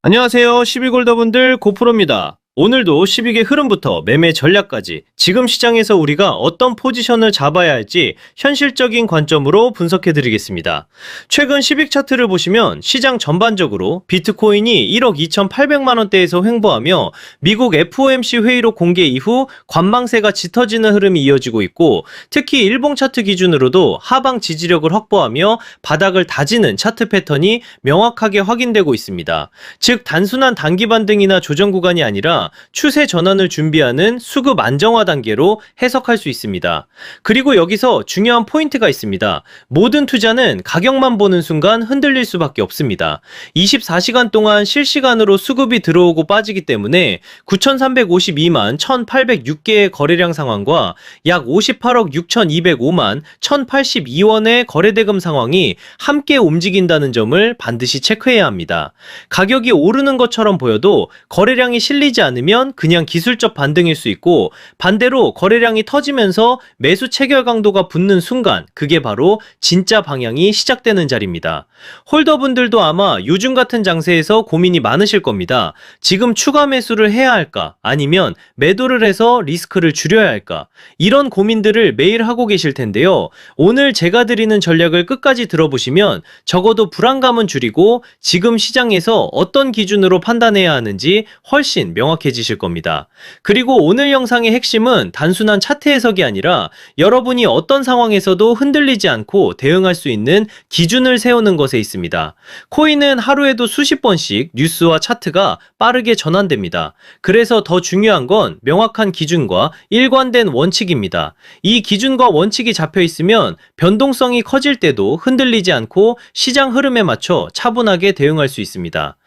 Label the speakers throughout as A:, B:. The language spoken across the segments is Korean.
A: 안녕하세요. 12골더분들 고프로입니다. 오늘도 12개 흐름부터 매매 전략까지 지금 시장에서 우리가 어떤 포지션을 잡아야 할지 현실적인 관점으로 분석해 드리겠습니다. 최근 10익 차트를 보시면 시장 전반적으로 비트코인이 1억 2,800만 원대에서 횡보하며 미국 FOMC 회의로 공개 이후 관망세가 짙어지는 흐름이 이어지고 있고, 특히 일봉 차트 기준으로도 하방 지지력을 확보하며 바닥을 다지는 차트 패턴이 명확하게 확인되고 있습니다. 즉 단순한 단기 반등이나 조정 구간이 아니라 추세 전환을 준비하는 수급 안정화 단계로 해석할 수 있습니다. 그리고 여기서 중요한 포인트가 있습니다. 모든 투자는 가격만 보는 순간 흔들릴 수밖에 없습니다. 24시간 동안 실시간으로 수급이 들어오고 빠지기 때문에 9,352만 1,806개의 거래량 상황과 약 58억 6,205만 1,082원의 거래대금 상황이 함께 움직인다는 점을 반드시 체크해야 합니다. 가격이 오르는 것처럼 보여도 거래량이 실리지 않으면 그냥 기술적 반등일 수 있고, 반대로 거래량이 터지면서 매수 체결 강도가 붙는 순간 그게 바로 진짜 방향이 시작되는 자리입니다. 홀더분들도 아마 요즘 같은 장세에서 고민이 많으실 겁니다. 지금 추가 매수를 해야 할까? 아니면 매도를 해서 리스크를 줄여야 할까? 이런 고민들을 매일 하고 계실 텐데요. 오늘 제가 드리는 전략을 끝까지 들어보시면 적어도 불안감은 줄이고 지금 시장에서 어떤 기준으로 판단해야 하는지 훨씬 명확해지실 겁니다. 그리고 오늘 영상의 핵심은 단순한 차트 해석이 아니라 여러분이 어떤 상황에서도 흔들리지 않고 대응할 수 있는 기준을 세우는 것에 있습니다. 코인은 하루에도 수십 번씩 뉴스와 차트가 빠르게 전환됩니다. 그래서 더 중요한 건 명확한 기준과 일관된 원칙입니다. 이 기준과 원칙이 잡혀 있으면 변동성이 커질 때도 흔들리지 않고 시장 흐름에 맞춰 차분하게 대응할 수 있습니다.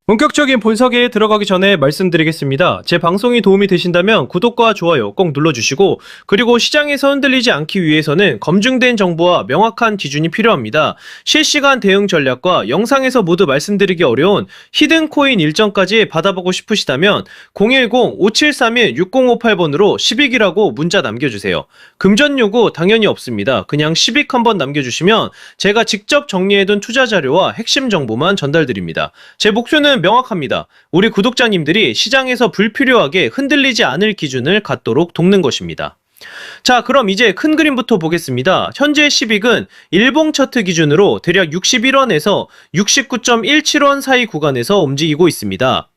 A: 본격적인 분석에 들어가기 전에 말씀드리겠습니다. 제 방송이 도움이 되신다면 구독과 좋아요 꼭 눌러주시고, 그리고 시장에서 흔들리지 않기 위해서는 검증된 정보와 명확한 기준이 필요합니다. 실시간 대응 전략과 영상에서 모두 말씀드리기 어려운 히든코인 일정까지 받아보고 싶으시다면 010-5731-6058번으로 10익이라고 문자 남겨주세요. 금전 요구 당연히 없습니다. 그냥 10익 한번 남겨주시면 제가 직접 정리해둔 투자 자료와 핵심 정보만 전달드립니다. 제 목표는 명확합니다. 우리 구독자님들이 시장에서 불필요하게 흔들리지 않을 기준을 갖도록 돕는 것입니다. 자, 그럼 이제 큰 그림부터 보겠습니다. 현재 10익은 일봉 차트 기준으로 대략 61원에서 69.17원 사이 구간에서 움직이고 있습니다.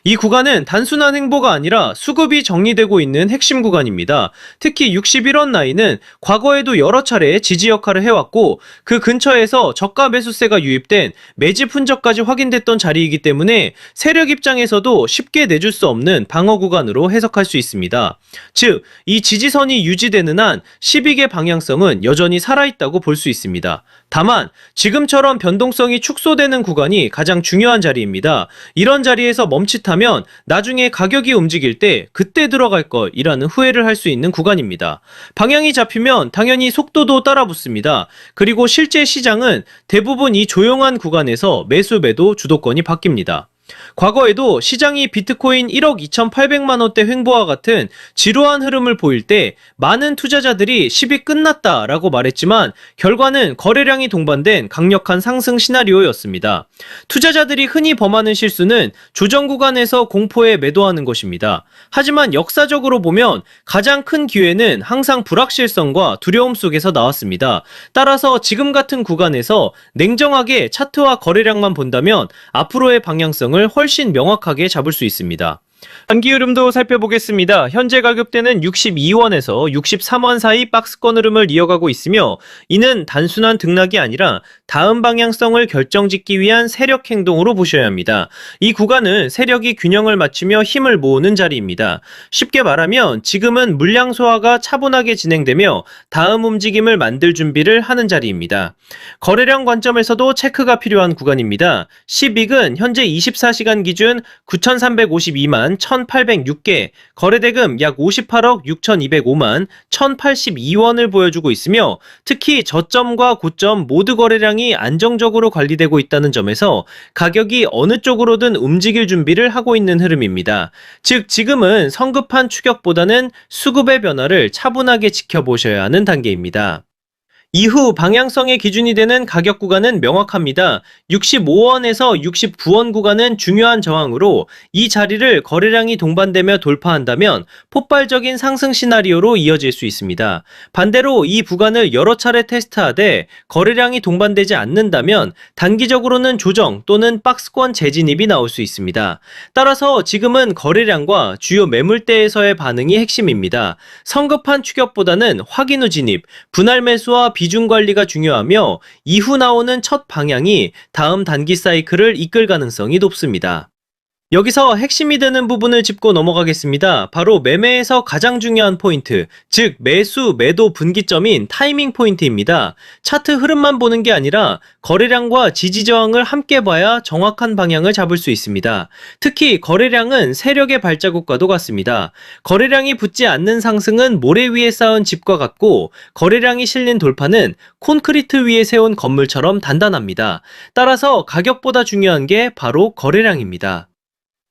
A: 이 구간은 단순한 횡보가 아니라 수급이 정리되고 있는 핵심 구간입니다. 특히 61원 라인은 과거에도 여러 차례 지지 역할을 해왔고, 그 근처에서 저가 매수세가 유입된 매집 흔적까지 확인됐던 자리이기 때문에 세력 입장에서도 쉽게 내줄 수 없는 방어 구간으로 해석할 수 있습니다. 즉, 이 지지선이 유지되는 한 10익의 방향성은 여전히 살아있다고 볼 수 있습니다. 다만 지금처럼 변동성이 축소되는 구간이 가장 중요한 자리입니다. 이런 자리에서 멈칫하면 나중에 가격이 움직일 때 그때 들어갈 것이라는 후회를 할 수 있는 구간입니다. 방향이 잡히면 당연히 속도도 따라 붙습니다. 그리고 실제 시장은 대부분 이 조용한 구간에서 매수 매도 주도권이 바뀝니다. 과거에도 시장이 비트코인 1억 2,800만 원대 횡보와 같은 지루한 흐름을 보일 때 많은 투자자들이 10이 끝났다 라고 말했지만 결과는 거래량이 동반된 강력한 상승 시나리오였습니다. 투자자들이 흔히 범하는 실수는 조정 구간에서 공포에 매도하는 것입니다. 하지만 역사적으로 보면 가장 큰 기회는 항상 불확실성과 두려움 속에서 나왔습니다. 따라서 지금 같은 구간에서 냉정하게 차트와 거래량만 본다면 앞으로의 방향성을 훨씬 명확하게 잡을 수 있습니다. 단기 흐름도 살펴보겠습니다. 현재 가격대는 62원에서 63원 사이 박스권 흐름을 이어가고 있으며, 이는 단순한 등락이 아니라 다음 방향성을 결정짓기 위한 세력 행동으로 보셔야 합니다. 이 구간은 세력이 균형을 맞추며 힘을 모으는 자리입니다. 쉽게 말하면 지금은 물량 소화가 차분하게 진행되며 다음 움직임을 만들 준비를 하는 자리입니다. 거래량 관점에서도 체크가 필요한 구간입니다. 10익은 현재 24시간 기준 9,352만 1,806개, 거래대금 약 58억 6,205만 1,082원을 보여주고 있으며, 특히 저점과 고점 모두 거래량이 안정적으로 관리되고 있다는 점에서 가격이 어느 쪽으로든 움직일 준비를 하고 있는 흐름입니다. 즉 지금은 성급한 추격보다는 수급의 변화를 차분하게 지켜보셔야 하는 단계입니다. 이후 방향성의 기준이 되는 가격 구간은 명확합니다. 65원에서 69원 구간은 중요한 저항으로 이 자리를 거래량이 동반되며 돌파한다면 폭발적인 상승 시나리오로 이어질 수 있습니다. 반대로 이 구간을 여러 차례 테스트하되 거래량이 동반되지 않는다면 단기적으로는 조정 또는 박스권 재진입이 나올 수 있습니다. 따라서 지금은 거래량과 주요 매물대에서의 반응이 핵심입니다. 성급한 추격보다는 확인 후 진입, 분할 매수와 비중 관리가 중요하며 이후 나오는 첫 방향이 다음 단기 사이클을 이끌 가능성이 높습니다. 여기서 핵심이 되는 부분을 짚고 넘어가겠습니다. 바로 매매에서 가장 중요한 포인트, 즉 매수, 매도 분기점인 타이밍 포인트입니다. 차트 흐름만 보는 게 아니라 거래량과 지지 저항을 함께 봐야 정확한 방향을 잡을 수 있습니다. 특히 거래량은 세력의 발자국과도 같습니다. 거래량이 붙지 않는 상승은 모래 위에 쌓은 집과 같고 거래량이 실린 돌파는 콘크리트 위에 세운 건물처럼 단단합니다. 따라서 가격보다 중요한 게 바로 거래량입니다.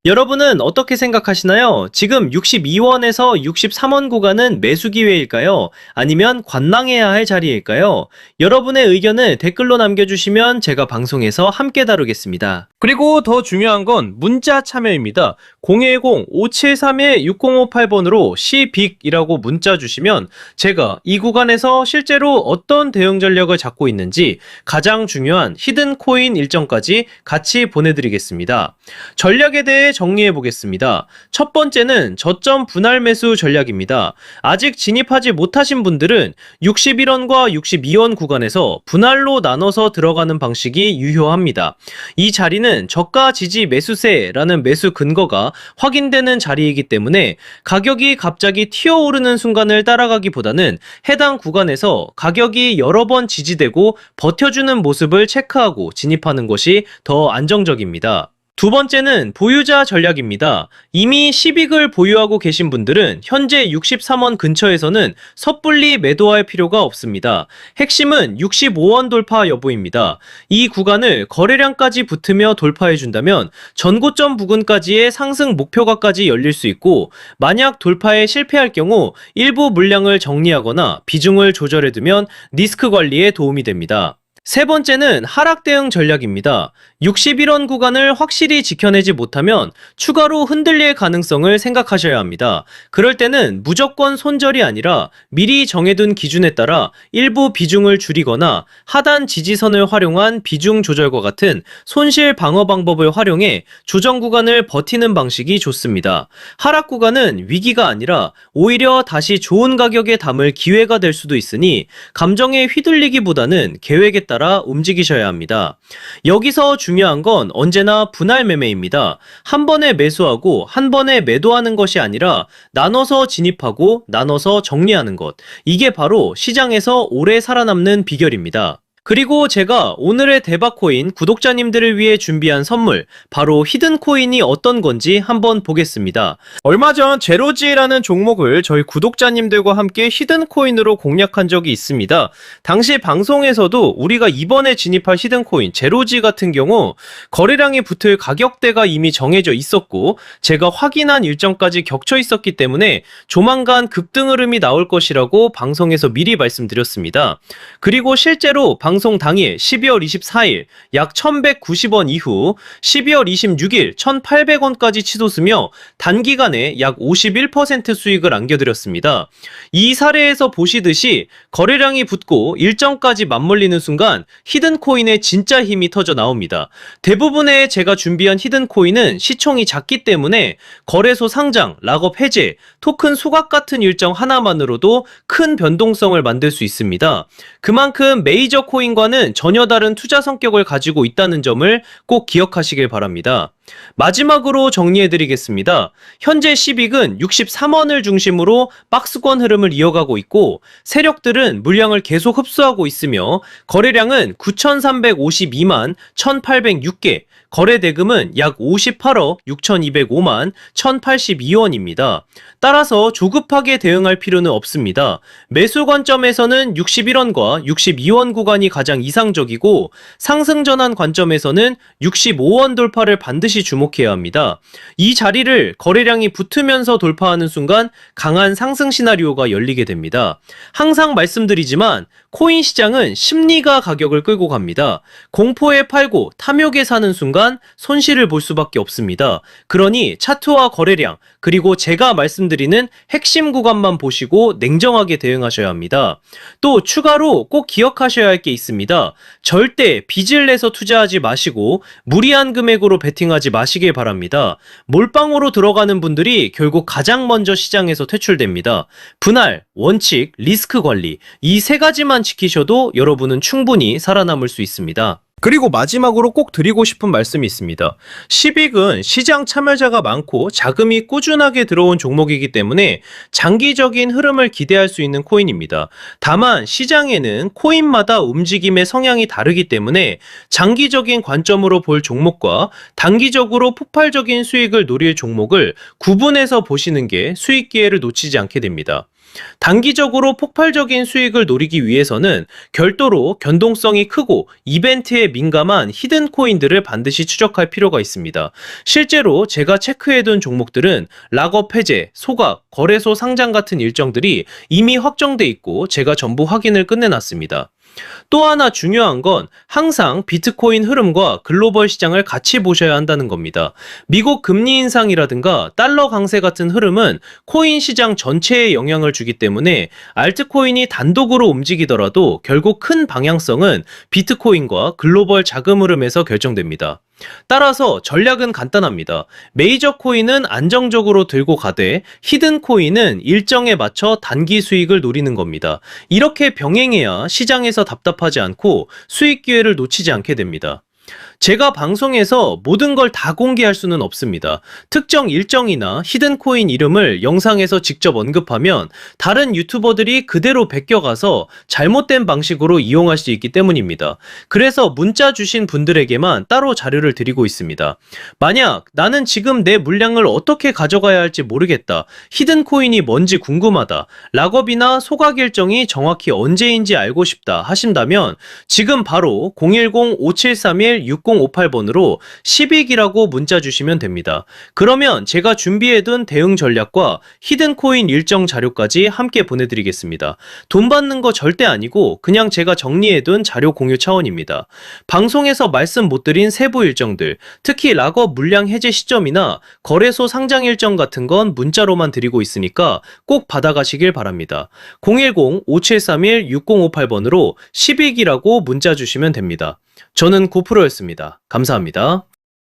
A: 여러분은 어떻게 생각하시나요? 지금 62원에서 63원 구간은 매수 기회일까요? 아니면 관망해야 할 자리일까요? 여러분의 의견을 댓글로 남겨주시면 제가 방송에서 함께 다루겠습니다. 그리고 더 중요한 건 문자 참여입니다. 010-573-6058번으로 시빅이라고 문자 주시면 제가 이 구간에서 실제로 어떤 대응 전략을 잡고 있는지 가장 중요한 히든 코인 일정까지 같이 보내드리겠습니다. 전략에 대해 정리해 보겠습니다. 첫 번째는 저점 분할 매수 전략입니다. 아직 진입하지 못하신 분들은 61원과 62원 구간에서 분할로 나눠서 들어가는 방식이 유효합니다. 이 자리는 저가 지지 매수세라는 매수 근거가 확인되는 자리이기 때문에 가격이 갑자기 튀어오르는 순간을 따라가기보다는 해당 구간에서 가격이 여러 번 지지되고 버텨주는 모습을 체크하고 진입하는 것이 더 안정적입니다. 두 번째는 보유자 전략입니다. 이미 시빅을 보유하고 계신 분들은 현재 63원 근처에서는 섣불리 매도할 필요가 없습니다. 핵심은 65원 돌파 여부입니다. 이 구간을 거래량까지 붙으며 돌파해준다면 전고점 부근까지의 상승 목표가까지 열릴 수 있고 만약 돌파에 실패할 경우 일부 물량을 정리하거나 비중을 조절해두면 리스크 관리에 도움이 됩니다. 세 번째는 하락 대응 전략입니다. 61원 구간을 확실히 지켜내지 못하면 추가로 흔들릴 가능성을 생각하셔야 합니다. 그럴 때는 무조건 손절이 아니라 미리 정해둔 기준에 따라 일부 비중을 줄이거나 하단 지지선을 활용한 비중 조절과 같은 손실 방어 방법을 활용해 조정 구간을 버티는 방식이 좋습니다. 하락 구간은 위기가 아니라 오히려 다시 좋은 가격에 담을 기회가 될 수도 있으니 감정에 휘둘리기보다는 계획에 따라 움직이셔야 합니다. 여기서 중요한 건 언제나 분할 매매입니다. 한 번에 매수하고 한 번에 매도하는 것이 아니라 나눠서 진입하고 나눠서 정리하는 것. 이게 바로 시장에서 오래 살아남는 비결입니다. 그리고 제가 오늘의 대박코인 구독자님들을 위해 준비한 선물, 바로 히든코인이 어떤 건지 한번 보겠습니다. 얼마 전 제로지라는 종목을 저희 구독자님들과 함께 히든코인으로 공략한 적이 있습니다. 당시 방송에서도 우리가 이번에 진입할 히든코인 제로지 같은 경우 거래량이 붙을 가격대가 이미 정해져 있었고 제가 확인한 일정까지 겹쳐 있었기 때문에 조만간 급등 흐름이 나올 것이라고 방송에서 미리 말씀드렸습니다. 그리고 실제로 방송 당일 12월 24일 약 1190원 이후 12월 26일 1800원까지 치솟으며 단기간에 약 51% 수익을 안겨드렸습니다. 이 사례에서 보시듯이 거래량이 붙고 일정까지 맞물리는 순간 히든코인의 진짜 힘이 터져 나옵니다. 대부분의 제가 준비한 히든코인은 시총이 작기 때문에 거래소 상장, 락업 해제, 토큰 소각 같은 일정 하나만으로도 큰 변동성을 만들 수 있습니다. 그만큼 메이저 코인과는 전혀 다른 투자 성격을 가지고 있다는 점을 꼭 기억하시길 바랍니다. 마지막으로 정리해드리겠습니다. 현재 시빅은 63원을 중심으로 박스권 흐름을 이어가고 있고 세력들은 물량을 계속 흡수하고 있으며 거래량은 9,352만 1,806개, 거래 대금은 약 58억 6,205만 1,082원입니다. 따라서 조급하게 대응할 필요는 없습니다. 매수 관점에서는 61원과 62원 구간이 가장 이상적이고 상승 전환 관점에서는 65원 돌파를 반드시 주목해야 합니다. 이 자리를 거래량이 붙으면서 돌파하는 순간 강한 상승 시나리오가 열리게 됩니다. 항상 말씀드리지만 코인 시장은 심리가 가격을 끌고 갑니다. 공포에 팔고 탐욕에 사는 순간 손실을 볼 수밖에 없습니다. 그러니 차트와 거래량 그리고 제가 말씀드리는 핵심 구간만 보시고 냉정하게 대응하셔야 합니다. 또 추가로 꼭 기억하셔야 할 게 있습니다. 절대 빚을 내서 투자하지 마시고 무리한 금액으로 베팅하지 마시길 바랍니다. 몰빵으로 들어가는 분들이 결국 가장 먼저 시장에서 퇴출됩니다. 분할, 원칙, 리스크 관리 이 세 가지만 지키셔도 여러분은 충분히 살아남을 수 있습니다. 그리고 마지막으로 꼭 드리고 싶은 말씀이 있습니다. 시빅은 시장 참여자가 많고 자금이 꾸준하게 들어온 종목이기 때문에 장기적인 흐름을 기대할 수 있는 코인입니다. 다만 시장에는 코인마다 움직임의 성향이 다르기 때문에 장기적인 관점으로 볼 종목과 단기적으로 폭발적인 수익을 노릴 종목을 구분해서 보시는 게 수익 기회를 놓치지 않게 됩니다. 단기적으로 폭발적인 수익을 노리기 위해서는 별도로 견동성이 크고 이벤트에 민감한 히든 코인들을 반드시 추적할 필요가 있습니다. 실제로 제가 체크해둔 종목들은 락업 해제, 소각, 거래소 상장 같은 일정들이 이미 확정돼 있고 제가 전부 확인을 끝내놨습니다. 또 하나 중요한 건 항상 비트코인 흐름과 글로벌 시장을 같이 보셔야 한다는 겁니다. 미국 금리 인상이라든가 달러 강세 같은 흐름은 코인 시장 전체에 영향을 주기 때문에 알트코인이 단독으로 움직이더라도 결국 큰 방향성은 비트코인과 글로벌 자금 흐름에서 결정됩니다. 따라서 전략은 간단합니다. 메이저 코인은 안정적으로 들고 가되 히든 코인은 일정에 맞춰 단기 수익을 노리는 겁니다. 이렇게 병행해야 시장에서 답답하지 않고 수익 기회를 놓치지 않게 됩니다. 제가 방송에서 모든 걸 다 공개할 수는 없습니다. 특정 일정이나 히든 코인 이름을 영상에서 직접 언급하면 다른 유튜버들이 그대로 베껴가서 잘못된 방식으로 이용할 수 있기 때문입니다. 그래서 문자 주신 분들에게만 따로 자료를 드리고 있습니다. 만약 나는 지금 내 물량을 어떻게 가져가야 할지 모르겠다. 히든 코인이 뭔지 궁금하다. 락업이나 소각 일정이 정확히 언제인지 알고 싶다 하신다면 지금 바로 010-5731-6058번으로 시빅이라고 문자 주시면 됩니다. 그러면 제가 준비해둔 대응 전략과 히든 코인 일정 자료까지 함께 보내드리겠습니다. 돈 받는 거 절대 아니고 그냥 제가 정리해둔 자료 공유 차원입니다. 방송에서 말씀 못 드린 세부 일정들, 특히 락업 물량 해제 시점이나 거래소 상장 일정 같은 건 문자로만 드리고 있으니까 꼭 받아가시길 바랍니다. 010-5731-6058번으로 시빅이라고 문자 주시면 됩니다. 저는 고프로였습니다. 감사합니다.